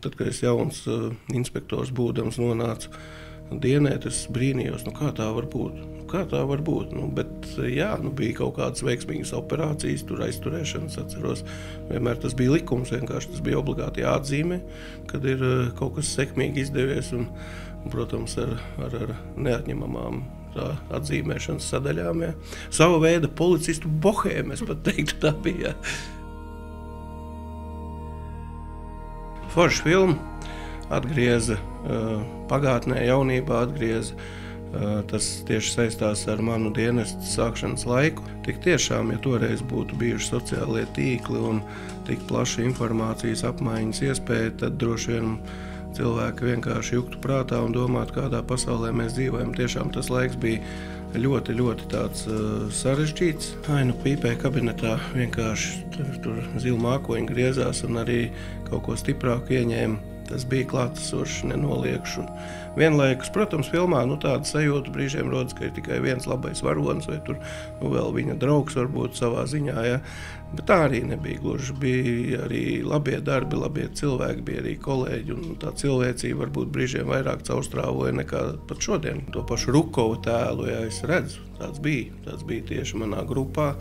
Tad, kad es jauns inspektors būdams nonācu dienēt, es brīnījos, kā tā var būt. Kā tā var būt? Bet jā, bija kaut kādas veiksmīgas operācijas, tur aizturēšanas, atceros. Vienmēr tas bija likums, vienkārši tas bija obligāti jāatzīmē, kad ir kaut kas sekmīgi izdevies un protams, ar neatņemamām atzīmēšanas sadaļām. Jā. Sava veida policistu bohēma, es pat teiktu, tā bija. Forša filma atgrieza pagātnē, jaunībā atgrieza. Tas tieši saistās ar manu dienestu sākšanas laiku. Tik tiešām, ja toreiz būtu bijuši sociālie tīkli un tik plaša informācijas apmaiņas iespēja, tad droši vien cilvēki vienkārši juktu prātā un domātu, kādā pasaulē mēs dzīvojam. Tiešām tas laiks bija ļoti, ļoti tāds sarežģīts. Pīpēja kabinetā vienkārši tur zili mākoņi griezās un arī kaut ko stiprāku ieņēma. Tas bija klātesošs, nenoliekšu. Vienlaikus, protams, filmā tāda sajūta brīžiem rodas, ka ir tikai viens labais varonis vai tur vēl viņa draugs varbūt savā ziņā. Ja? Bet tā arī nebija gluži. Bija arī labie darbi, labie cilvēki, bija arī kolēģi. Un tā cilvēcība varbūt brīžiem vairāk caurstrāvoja nekā pat šodien. To pašu Rukova tēlu, ja es redzu, tāds bija tieši manā grupā.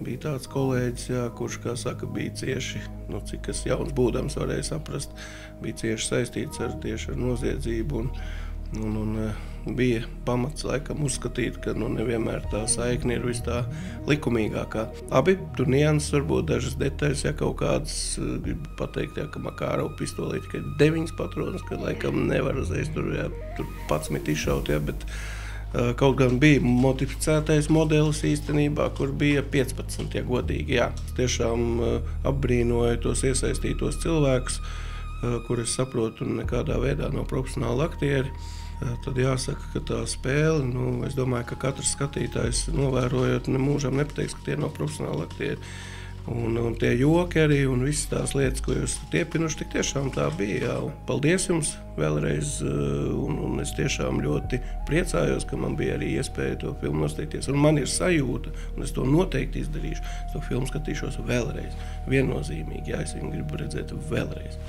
Bija tāds kolēģis, kurš, kā saka, bija cieši, cik es jauns būdams varēja saprast, bija cieši saistīts tieši ar noziedzību un bija pamats laikam uzskatīt, ka nevienmēr tā saikne ir vis tā likumīgākā. Abi tur nianses, varbūt dažas detaļas, ja kaut kādas, gribu pateikt, ka Makārova pistolē tikai 9 patronas, ka laikam nevar uzreiz tur 11 izšaut, bet kaut gan bija modificētais modelis īstenībā, kur bija 15, ja godīgi. Jā. Tiešām apbrīnoju tos iesaistītos cilvēkus, kur es saprotu nekādā veidā nav profesionāli aktieri. Tad jāsaka, ka tā spēle, es domāju, ka katrs skatītājs novērojot nemūžam nepateiks, ka tie nav profesionāli aktieri. Un tie joki arī un visas tās lietas, ko jūs iepinuši, tik tiešām tā bija. Jā. Paldies jums vēlreiz, un es tiešām ļoti priecājos, ka man bija arī iespēja to filmu nosteikties. Un man ir sajūta, un es to noteikti izdarīšu, es to filmu skatīšos vēlreiz. Viennozīmīgi, jā, es viņu gribu redzēt vēlreiz.